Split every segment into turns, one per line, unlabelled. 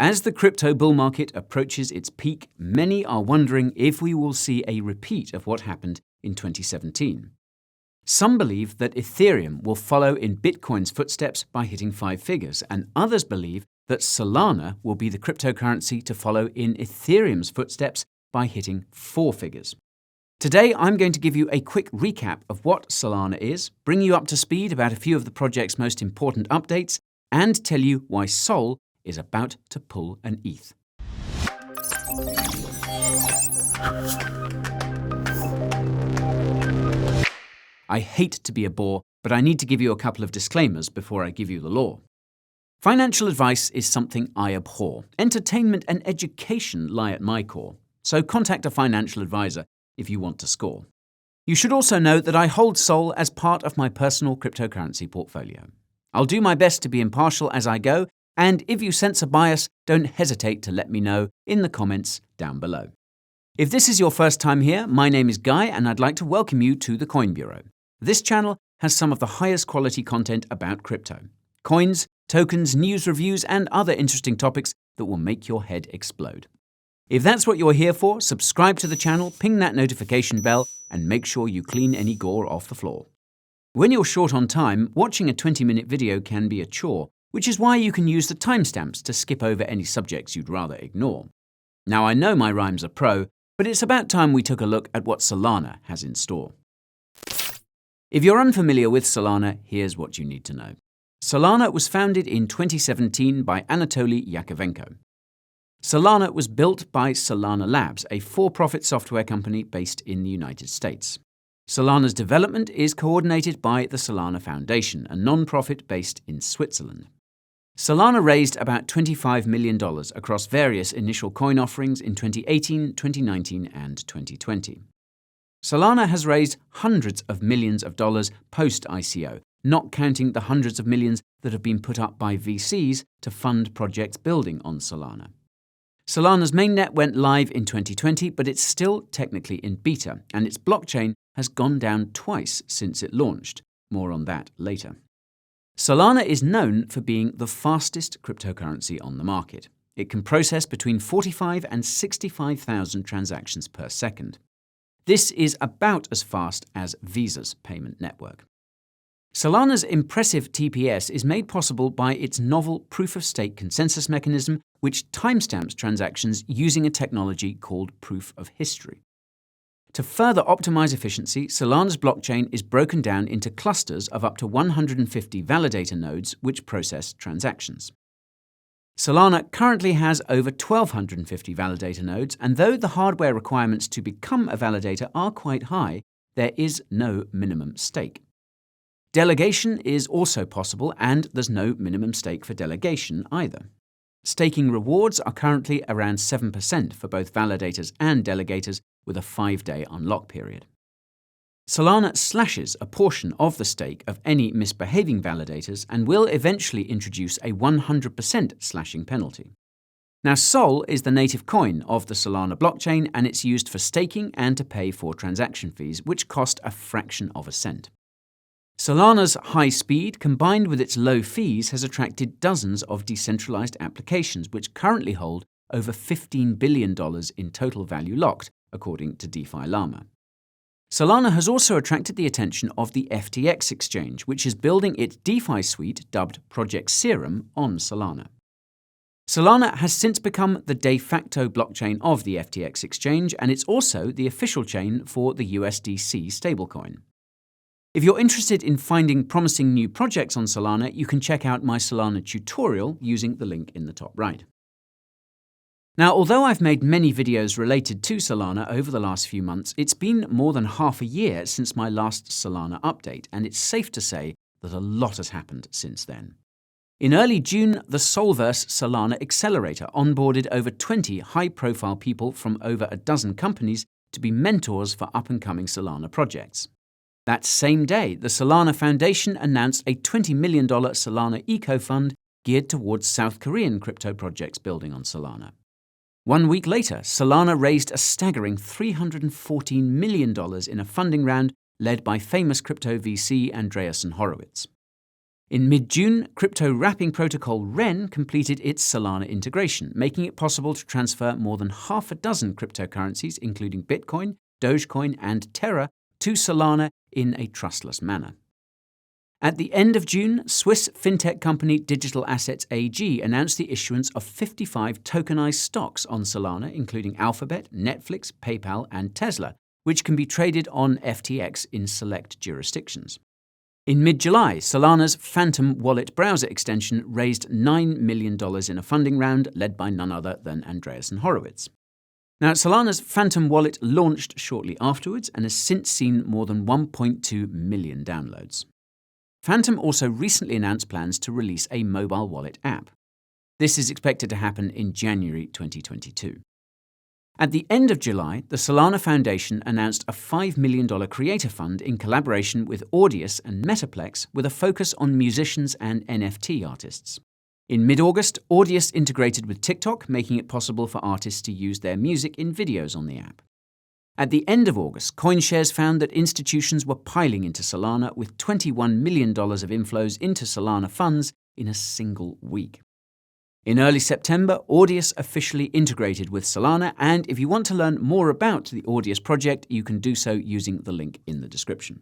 As the crypto bull market approaches its peak, many are wondering if we will see a repeat of what happened in 2017. Some believe that Ethereum will follow in Bitcoin's footsteps by hitting 5 figures, and others believe that Solana will be the cryptocurrency to follow in Ethereum's footsteps by hitting 4 figures. Today, I'm going to give you a quick recap of what Solana is, bring you up to speed about a few of the project's most important updates, and tell you why Sol is about to pull an ETH. I hate to be a bore, but I need to give you a couple of disclaimers before I give you the law. Financial advice is something I abhor. Entertainment and education lie at my core, so contact a financial advisor if you want to score. You should also know that I hold Sol as part of my personal cryptocurrency portfolio. I'll do my best to be impartial as I go, and if you sense a bias, don't hesitate to let me know in the comments down below. If this is your first time here, my name is Guy and I'd like to welcome you to the Coin Bureau. This channel has some of the highest quality content about crypto. Coins, tokens, news reviews, and other interesting topics that will make your head explode. If that's what you're here for, subscribe to the channel, ping that notification bell, and make sure you clean any gore off the floor. When you're short on time, watching a 20-minute video can be a chore, which is why you can use the timestamps to skip over any subjects you'd rather ignore. Now, I know my rhymes are pro, but it's about time we took a look at what Solana has in store. If you're unfamiliar with Solana, here's what you need to know. Solana was founded in 2017 by Anatoly Yakovenko. Solana was built by Solana Labs, a for-profit software company based in the United States. Solana's development is coordinated by the Solana Foundation, a non-profit based in Switzerland. Solana raised about $25 million across various initial coin offerings in 2018, 2019, and 2020. Solana has raised hundreds of millions of dollars post-ICO, not counting the hundreds of millions that have been put up by VCs to fund projects building on Solana. Solana's mainnet went live in 2020, but it's still technically in beta, and its blockchain has gone down twice since it launched. More on that later. Solana is known for being the fastest cryptocurrency on the market. It can process between 45 and 65,000 transactions per second. This is about as fast as Visa's payment network. Solana's impressive TPS is made possible by its novel proof-of-stake consensus mechanism, which timestamps transactions using a technology called proof of history. To further optimize efficiency, Solana's blockchain is broken down into clusters of up to 150 validator nodes which process transactions. Solana currently has over 1,250 validator nodes, and though the hardware requirements to become a validator are quite high, there is no minimum stake. Delegation is also possible, and there's no minimum stake for delegation either. Staking rewards are currently around 7% for both validators and delegators, with a 5-day unlock period. Solana slashes a portion of the stake of any misbehaving validators and will eventually introduce a 100% slashing penalty. Now, Sol is the native coin of the Solana blockchain, and it's used for staking and to pay for transaction fees, which cost a fraction of a cent. Solana's high speed, combined with its low fees, has attracted dozens of decentralized applications, which currently hold over $15 billion in total value locked, according to DeFi Llama. Solana has also attracted the attention of the FTX exchange, which is building its DeFi suite dubbed Project Serum on Solana. Solana has since become the de facto blockchain of the FTX exchange, and it's also the official chain for the USDC stablecoin. If you're interested in finding promising new projects on Solana, you can check out my Solana tutorial using the link in the top right. Now, although I've made many videos related to Solana over the last few months, it's been more than half a year since my last Solana update, and it's safe to say that a lot has happened since then. In early June, the Solverse Solana Accelerator onboarded over 20 high-profile people from over a dozen companies to be mentors for up-and-coming Solana projects. That same day, the Solana Foundation announced a $20 million Solana Eco Fund geared towards South Korean crypto projects building on Solana. 1 week later, Solana raised a staggering $314 million in a funding round led by famous crypto VC Andreessen Horowitz. In mid-June, crypto wrapping protocol Ren completed its Solana integration, making it possible to transfer more than half a dozen cryptocurrencies, including Bitcoin, Dogecoin, and Terra, to Solana in a trustless manner. At the end of June, Swiss fintech company Digital Assets AG announced the issuance of 55 tokenized stocks on Solana, including Alphabet, Netflix, PayPal, and Tesla, which can be traded on FTX in select jurisdictions. In mid-July, Solana's Phantom Wallet browser extension raised $9 million in a funding round led by none other than Andreessen Horowitz. Now, Solana's Phantom Wallet launched shortly afterwards and has since seen more than 1.2 million downloads. Phantom also recently announced plans to release a mobile wallet app. This is expected to happen in January 2022. At the end of July, the Solana Foundation announced a $5 million creator fund in collaboration with Audius and Metaplex with a focus on musicians and NFT artists. In mid-August, Audius integrated with TikTok, making it possible for artists to use their music in videos on the app. At the end of August, CoinShares found that institutions were piling into Solana with $21 million of inflows into Solana funds in a single week. In early September, Audius officially integrated with Solana, and if you want to learn more about the Audius project, you can do so using the link in the description.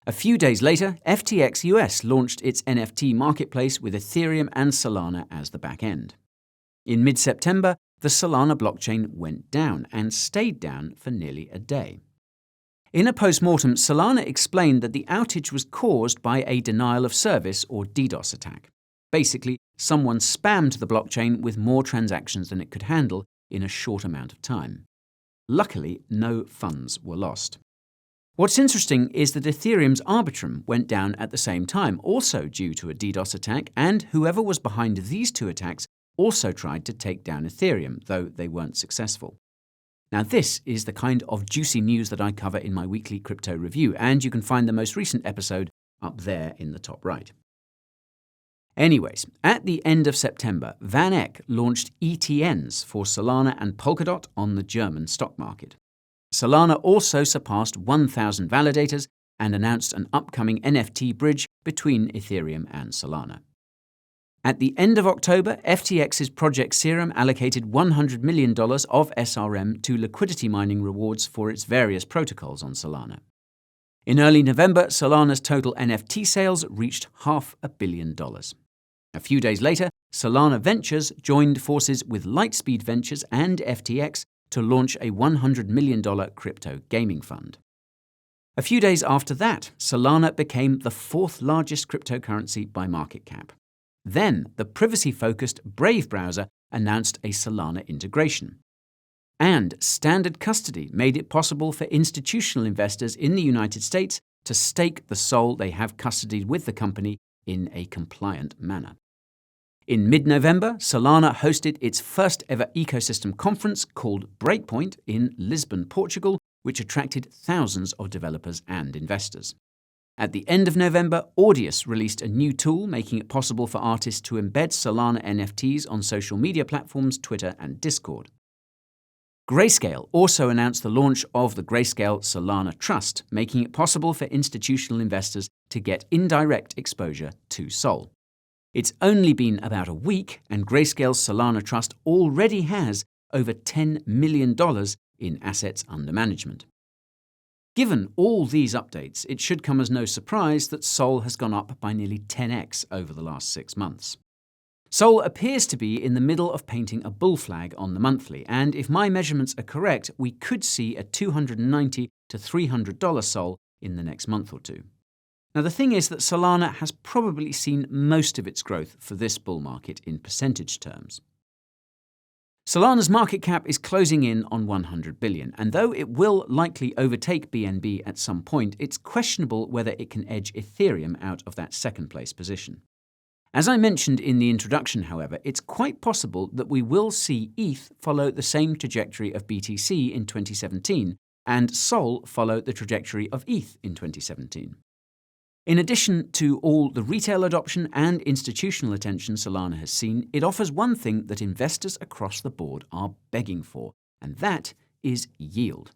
A few days later, FTX US launched its NFT marketplace with Ethereum and Solana as the back end. In mid-September, the Solana blockchain went down and stayed down for nearly a day. In a post-mortem, Solana explained that the outage was caused by a denial of service or DDoS attack. Basically, someone spammed the blockchain with more transactions than it could handle in a short amount of time. Luckily, no funds were lost. What's interesting is that Ethereum's Arbitrum went down at the same time, also due to a DDoS attack, and whoever was behind these two attacks also tried to take down Ethereum, though they weren't successful. Now, this is the kind of juicy news that I cover in my weekly crypto review, and you can find the most recent episode up there in the top right. Anyways, at the end of September, Van Eck launched ETNs for Solana and Polkadot on the German stock market. Solana also surpassed 1,000 validators and announced an upcoming NFT bridge between Ethereum and Solana. At the end of October, FTX's Project Serum allocated $100 million of SRM to liquidity mining rewards for its various protocols on Solana. In early November, Solana's total NFT sales reached $500 million. A few days later, Solana Ventures joined forces with Lightspeed Ventures and FTX to launch a $100 million crypto gaming fund. A few days after that, Solana became the fourth largest cryptocurrency by market cap. Then, the privacy-focused Brave browser announced a Solana integration. And Standard Custody made it possible for institutional investors in the United States to stake the SOL they have custodied with the company in a compliant manner. In mid-November, Solana hosted its first-ever ecosystem conference called Breakpoint in Lisbon, Portugal, which attracted thousands of developers and investors. At the end of November, Audius released a new tool making it possible for artists to embed Solana NFTs on social media platforms, Twitter, and Discord. Grayscale also announced the launch of the Grayscale Solana Trust, making it possible for institutional investors to get indirect exposure to SOL. It's only been about a week, and Grayscale's Solana Trust already has over $10 million in assets under management. Given all these updates, it should come as no surprise that SOL has gone up by nearly 10x over the last 6 months. SOL appears to be in the middle of painting a bull flag on the monthly, and if my measurements are correct, we could see a $290 to $300 SOL in the next month or two. Now, the thing is that Solana has probably seen most of its growth for this bull market in percentage terms. Solana's market cap is closing in on $100 billion, and though it will likely overtake BNB at some point, it's questionable whether it can edge Ethereum out of that second-place position. As I mentioned in the introduction, however, it's quite possible that we will see ETH follow the same trajectory of BTC in 2017, and SOL follow the trajectory of ETH in 2017. In addition to all the retail adoption and institutional attention Solana has seen, it offers one thing that investors across the board are begging for, and that is yield.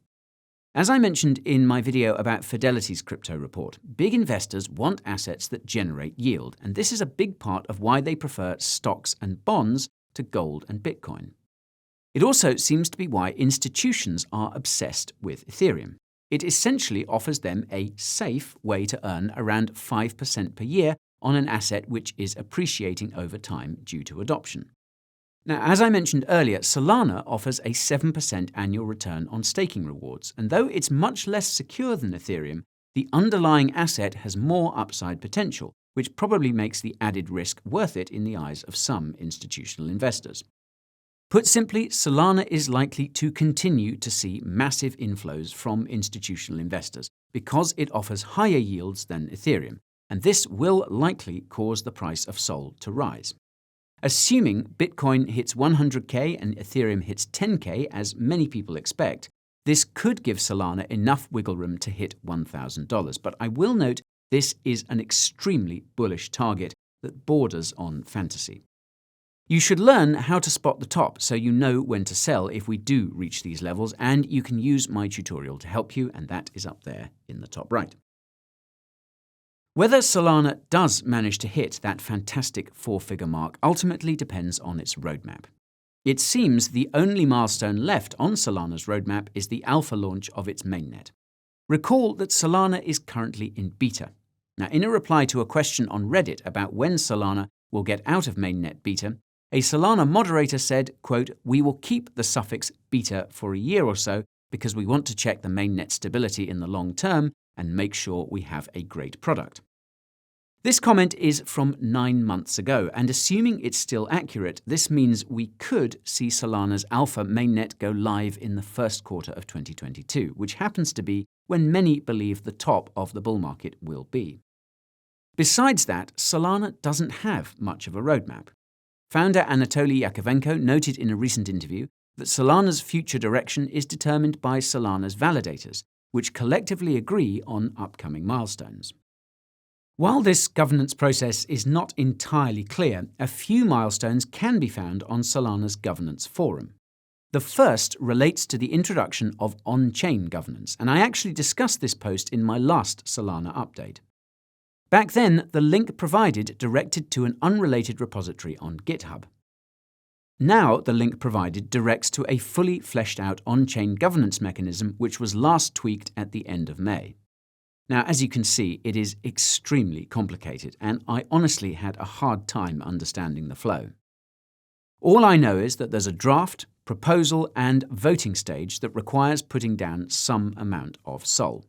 As I mentioned in my video about Fidelity's crypto report, big investors want assets that generate yield, and this is a big part of why they prefer stocks and bonds to gold and Bitcoin. It also seems to be why institutions are obsessed with Ethereum. It essentially offers them a safe way to earn around 5% per year on an asset which is appreciating over time due to adoption. Now, as I mentioned earlier, Solana offers a 7% annual return on staking rewards, and though it's much less secure than Ethereum, the underlying asset has more upside potential, which probably makes the added risk worth it in the eyes of some institutional investors. Put simply, Solana is likely to continue to see massive inflows from institutional investors because it offers higher yields than Ethereum, and this will likely cause the price of Sol to rise. Assuming Bitcoin hits 100K and Ethereum hits 10K, as many people expect, this could give Solana enough wiggle room to hit $1,000. But I will note this is an extremely bullish target that borders on fantasy. You should learn how to spot the top so you know when to sell if we do reach these levels, and you can use my tutorial to help you, and that is up there in the top right. Whether Solana does manage to hit that fantastic 4-figure mark ultimately depends on its roadmap. It seems the only milestone left on Solana's roadmap is the alpha launch of its mainnet. Recall that Solana is currently in beta. Now, in a reply to a question on Reddit about when Solana will get out of mainnet beta, a Solana moderator said, quote, "We will keep the suffix beta for a year or so because we want to check the mainnet stability in the long term and make sure we have a great product." This comment is from 9 months ago, and assuming it's still accurate, this means we could see Solana's alpha mainnet go live in the first quarter of 2022, which happens to be when many believe the top of the bull market will be. Besides that, Solana doesn't have much of a roadmap. Founder Anatoly Yakovenko noted in a recent interview that Solana's future direction is determined by Solana's validators, which collectively agree on upcoming milestones. While this governance process is not entirely clear, a few milestones can be found on Solana's governance forum. The first relates to the introduction of on-chain governance, and I actually discussed this post in my last Solana update. Back then, the link provided directed to an unrelated repository on GitHub. Now, the link provided directs to a fully fleshed out on-chain governance mechanism which was last tweaked at the end of May. Now, as you can see, it is extremely complicated, and I honestly had a hard time understanding the flow. All I know is that there's a draft, proposal, and voting stage that requires putting down some amount of Sol.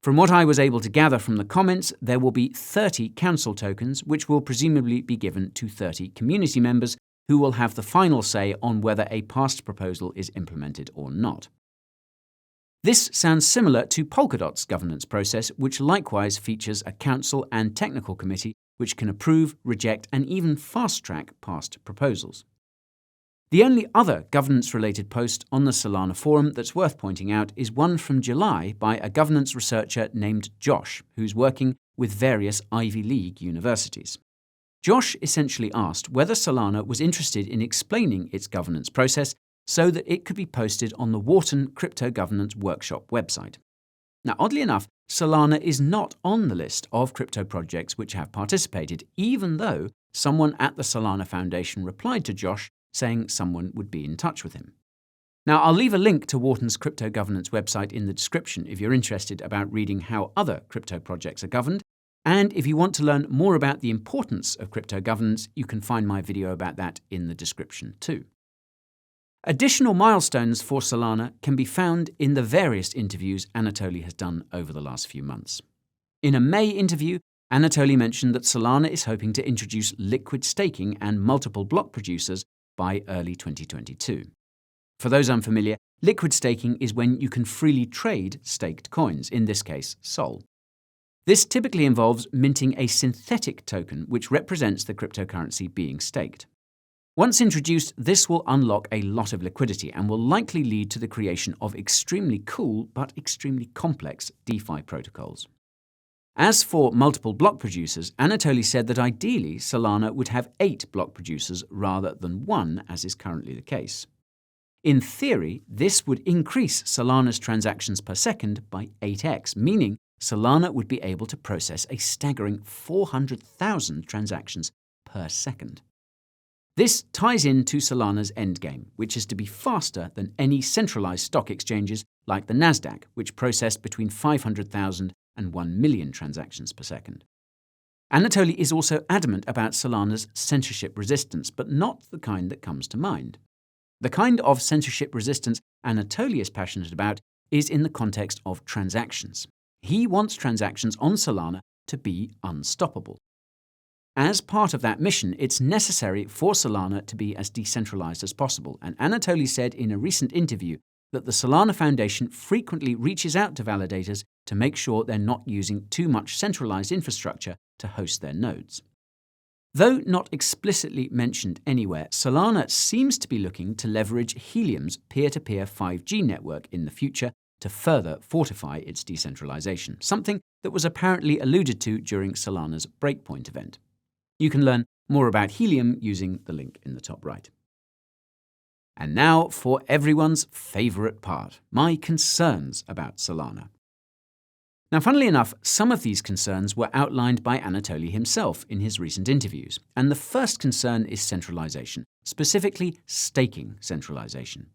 From what I was able to gather from the comments, there will be 30 council tokens, which will presumably be given to 30 community members who will have the final say on whether a past proposal is implemented or not. This sounds similar to Polkadot's governance process, which likewise features a council and technical committee which can approve, reject, and even fast-track past proposals. The only other governance-related post on the Solana forum that's worth pointing out is one from July by a governance researcher named Josh, who's working with various Ivy League universities. Josh essentially asked whether Solana was interested in explaining its governance process so that it could be posted on the Wharton Crypto Governance Workshop website. Now, oddly enough, Solana is not on the list of crypto projects which have participated, even though someone at the Solana Foundation replied to Josh saying someone would be in touch with him. Now, I'll leave a link to Wharton's crypto governance website in the description if you're interested about reading how other crypto projects are governed, and if you want to learn more about the importance of crypto governance, you can find my video about that in the description too. Additional milestones for Solana can be found in the various interviews Anatoly has done over the last few months. In a May interview, Anatoly mentioned that Solana is hoping to introduce liquid staking and multiple block producers by early 2022. For those unfamiliar, liquid staking is when you can freely trade staked coins, in this case, Sol. This typically involves minting a synthetic token which represents the cryptocurrency being staked. Once introduced, this will unlock a lot of liquidity and will likely lead to the creation of extremely cool but extremely complex DeFi protocols. As for multiple block producers, Anatoly said that ideally Solana would have 8 block producers rather than 1, as is currently the case. In theory, this would increase Solana's transactions per second by 8x, meaning Solana would be able to process a staggering 400,000 transactions per second. This ties into Solana's endgame, which is to be faster than any centralized stock exchanges like the Nasdaq, which processed between 500,000 and 1 million transactions per second. Anatoly is also adamant about Solana's censorship resistance, but not the kind that comes to mind. The kind of censorship resistance Anatoly is passionate about is in the context of transactions. He wants transactions on Solana to be unstoppable. As part of that mission, it's necessary for Solana to be as decentralized as possible, and Anatoly said in a recent interview that the Solana Foundation frequently reaches out to validators to make sure they're not using too much centralized infrastructure to host their nodes. Though not explicitly mentioned anywhere, Solana seems to be looking to leverage Helium's peer-to-peer 5G network in the future to further fortify its decentralization, something that was apparently alluded to during Solana's Breakpoint event. You can learn more about Helium using the link in the top right. And now for everyone's favorite part, my concerns about Solana. Now, funnily enough, some of these concerns were outlined by Anatoly himself in his recent interviews, and the first concern is centralization, specifically staking centralization.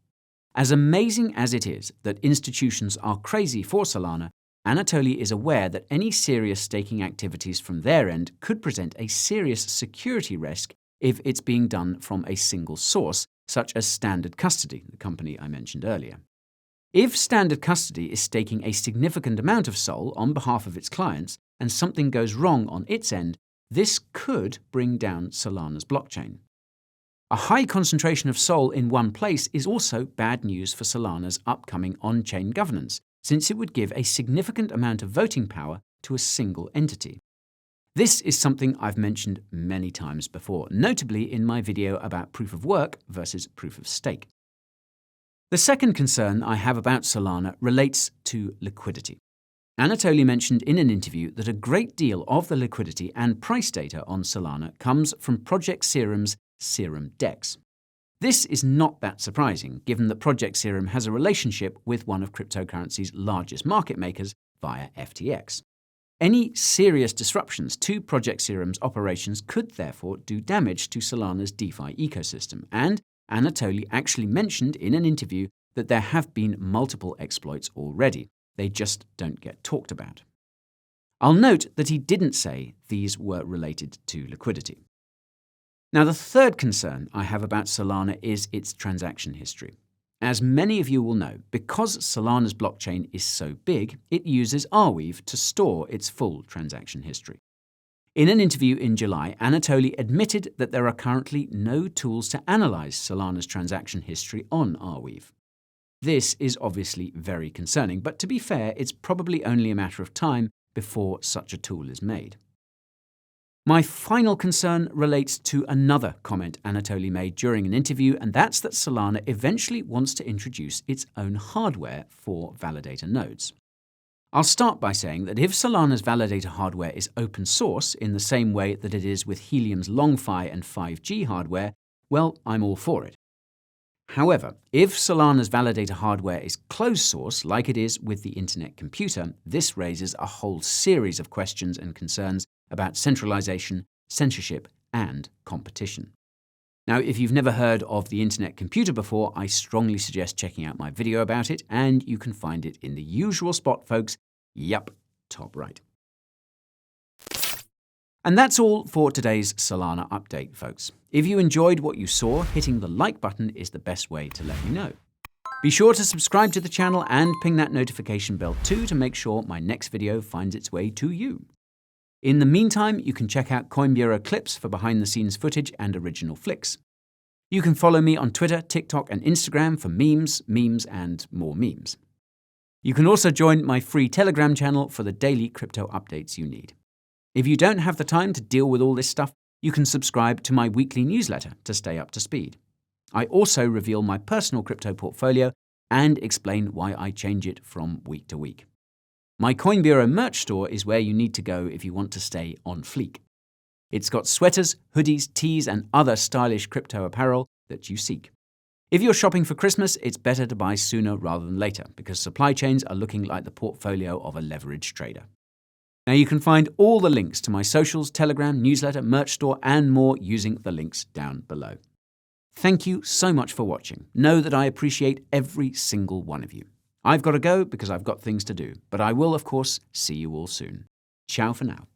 As amazing as it is that institutions are crazy for Solana, Anatoly is aware that any serious staking activities from their end could present a serious security risk if it's being done from a single source, such as Standard Custody, the company I mentioned earlier. If Standard Custody is staking a significant amount of SOL on behalf of its clients and something goes wrong on its end, this could bring down Solana's blockchain. A high concentration of SOL in one place is also bad news for Solana's upcoming on-chain governance, since it would give a significant amount of voting power to a single entity. This is something I've mentioned many times before, notably in my video about proof of work versus proof of stake. The second concern I have about Solana relates to liquidity. Anatoly mentioned in an interview that a great deal of the liquidity and price data on Solana comes from Project Serum's Serum DEX. This is not that surprising, given that Project Serum has a relationship with one of cryptocurrency's largest market makers via FTX. Any serious disruptions to Project Serum's operations could therefore do damage to Solana's DeFi ecosystem, and Anatoly actually mentioned in an interview that there have been multiple exploits already. They just don't get talked about. I'll note that he didn't say these were related to liquidity. Now, the third concern I have about Solana is its transaction history. As many of you will know, because Solana's blockchain is so big, it uses Arweave to store its full transaction history. In an interview in July, Anatoly admitted that there are currently no tools to analyze Solana's transaction history on Arweave. This is obviously very concerning, but to be fair, it's probably only a matter of time before such a tool is made. My final concern relates to another comment Anatoly made during an interview, and that's that Solana eventually wants to introduce its own hardware for validator nodes. I'll start by saying that if Solana's validator hardware is open source in the same way that it is with Helium's LongFi and 5G hardware, well, I'm all for it. However, if Solana's validator hardware is closed source like it is with the Internet Computer, this raises a whole series of questions and concerns about centralization, censorship, and competition. Now, if you've never heard of the Internet Computer before, I strongly suggest checking out my video about it, and you can find it in the usual spot, folks. Yup, top right. And that's all for today's Solana update, folks. If you enjoyed what you saw, hitting the like button is the best way to let me know. Be sure to subscribe to the channel and ping that notification bell too to make sure my next video finds its way to you. In the meantime, you can check out Coin Bureau clips for behind-the-scenes footage and original flicks. You can follow me on Twitter, TikTok, and Instagram for memes, and more memes. You can also join my free Telegram channel for the daily crypto updates you need. If you don't have the time to deal with all this stuff, you can subscribe to my weekly newsletter to stay up to speed. I also reveal my personal crypto portfolio and explain why I change it from week to week. My Coin Bureau merch store is where you need to go if you want to stay on fleek. It's got sweaters, hoodies, tees, and other stylish crypto apparel that you seek. If you're shopping for Christmas, it's better to buy sooner rather than later because supply chains are looking like the portfolio of a leveraged trader. Now you can find all the links to my socials, Telegram, newsletter, merch store, and more using the links down below. Thank you so much for watching. Know that I appreciate every single one of you. I've got to go because I've got things to do, but I will, of course, see you all soon. Ciao for now.